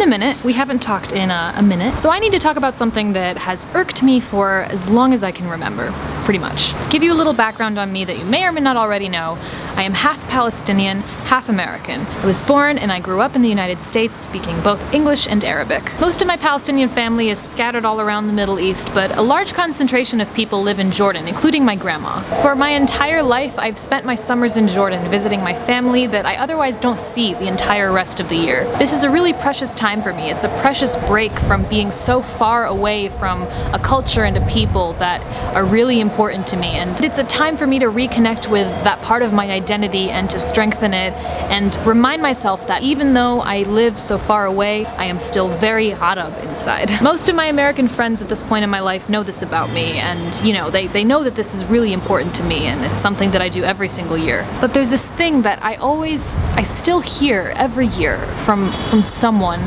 been a minute. We haven't talked in a minute. So I need to talk about something that has irked me for as long as I can remember, pretty much. To give you a little background on me that you may or may not already know, I am half Palestinian, half American. I was born and I grew up in the United States speaking both English and Arabic. Most of my Palestinian family is scattered all around the Middle East, but a large concentration of people live in Jordan, including my grandma. For my entire life, I've spent my summers in Jordan visiting my family that I otherwise don't see the entire rest of the year. This is a really precious time for me. It's a precious break from being so far away from a culture and a people that are really important to me. And it's a time for me to reconnect with that part of my identity and to strengthen it and remind myself that even though I live so far away, I am still very Arab inside. Most of my American friends at this point in my life know this about me, and you know, they know that this is really important to me and it's something that I do every single year. But there's this thing that I still hear every year from someone,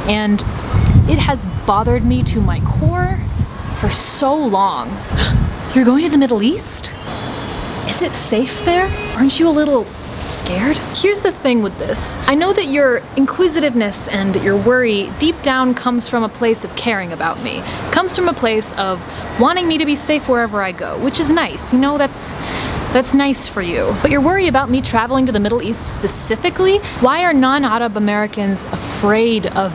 and it has bothered me to my core for so long. You're going to the Middle East? Is it safe there? Aren't you a little scared? Here's the thing with this. I know that your inquisitiveness and your worry deep down comes from a place of caring about me. Comes from a place of wanting me to be safe wherever I go, which is nice. You know, that's nice for you. But your worry about me traveling to the Middle East specifically, why are non-Arab Americans afraid of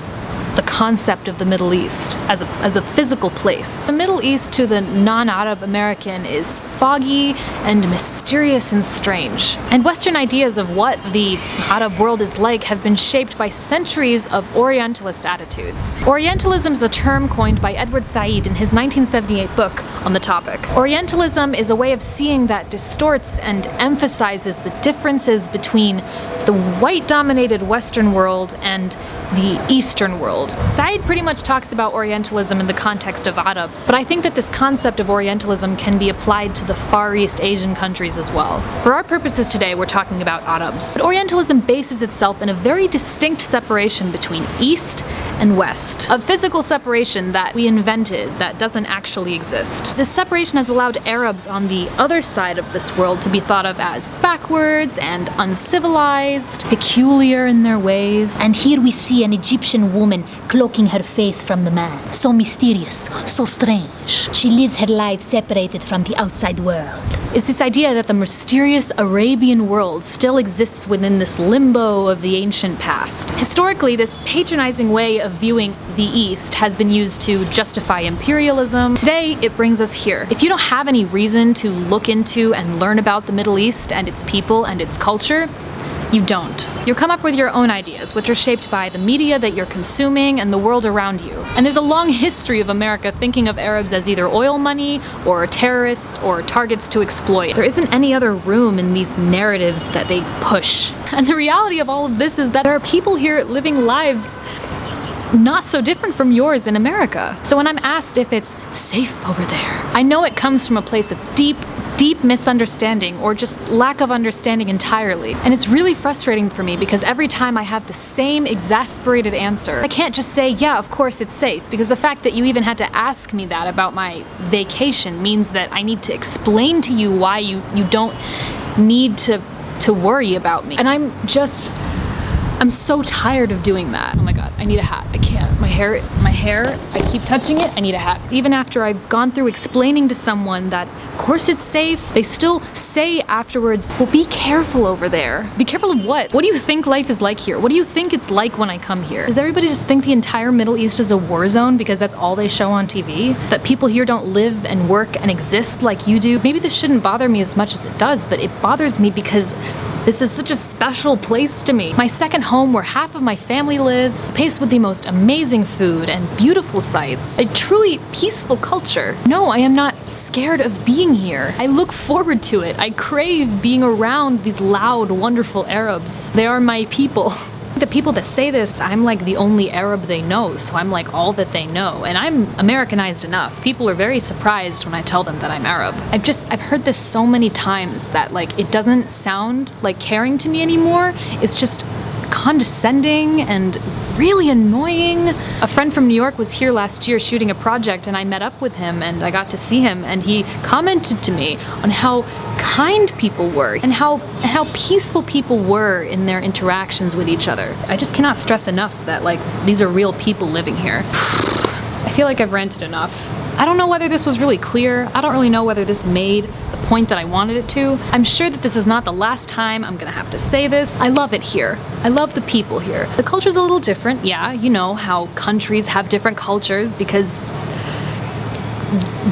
the concept of the Middle East as a physical place? The Middle East to the non-Arab American is foggy and mysterious and strange. And Western ideas of what the Arab world is like have been shaped by centuries of Orientalist attitudes. Orientalism is a term coined by Edward Said in his 1978 book on the topic. Orientalism is a way of seeing that distorts and emphasizes the differences between the white-dominated Western world and the Eastern world. Said pretty much talks about Orientalism in the context of Arabs, but I think that this concept of Orientalism can be applied to the Far East Asian countries as well. For our purposes today, we're talking about Arabs. But Orientalism bases itself in a very distinct separation between East and West. A physical separation that we invented that doesn't actually exist. This separation has allowed Arabs on the other side of this world to be thought of as backwards and uncivilized, peculiar in their ways. And here we see an Egyptian woman cloaking her face from the man. So mysterious, so strange. She lives her life separated from the outside world. It's this idea that the mysterious Arabian world still exists within this limbo of the ancient past. Historically, this patronizing way of viewing the East has been used to justify imperialism. Today, it brings us here. If you don't have any reason to look into and learn about the Middle East and its people and its culture, you don't. You'll come up with your own ideas, which are shaped by the media that you're consuming and the world around you. And there's a long history of America thinking of Arabs as either oil money, or terrorists, or targets to exploit. There isn't any other room in these narratives that they push. And the reality of all of this is that there are people here living lives not so different from yours in America. So when I'm asked if it's safe over there, I know it comes from a place of deep misunderstanding or just lack of understanding entirely. And it's really frustrating for me because every time I have the same exasperated answer, I can't just say, yeah, of course it's safe, because the fact that you even had to ask me that about my vacation means that I need to explain to you why you don't need to worry about me. And I'm so tired of doing that. Oh my god, I need a hat. I can't. My hair, I keep touching it, I need a hat. Even after I've gone through explaining to someone that, of course it's safe, they still say afterwards, well, be careful over there. Be careful of what? What do you think life is like here? What do you think it's like when I come here? Does everybody just think the entire Middle East is a war zone because that's all they show on TV? That people here don't live and work and exist like you do? Maybe this shouldn't bother me as much as it does, but it bothers me because this is such a special place to me. My second home where half of my family lives, paced with the most amazing food and beautiful sights, a truly peaceful culture. No, I am not scared of being here. I look forward to it. I crave being around these loud, wonderful Arabs. They are my people. The people that say this, I'm like the only Arab they know, so I'm like all that they know. And I'm Americanized enough. People are very surprised when I tell them that I'm Arab. I've heard this so many times that like it doesn't sound like caring to me anymore. It's just condescending and really annoying. A friend from New York was here last year shooting a project, and I met up with him and I got to see him, and he commented to me on how kind people were and how peaceful people were in their interactions with each other. I just cannot stress enough that, like, these are real people living here. I feel like I've ranted enough. I don't know whether this was really clear. I don't really know whether this made the point that I wanted it to. I'm sure that this is not the last time I'm gonna have to say this. I love it here. I love the people here. The culture's a little different, yeah, you know how countries have different cultures because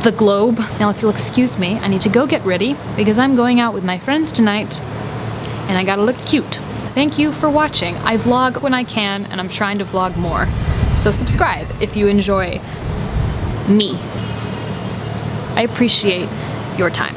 the globe. Now, if you'll excuse me, I need to go get ready because I'm going out with my friends tonight and I gotta look cute. Thank you for watching. I vlog when I can and I'm trying to vlog more. So subscribe if you enjoy me. I appreciate your time.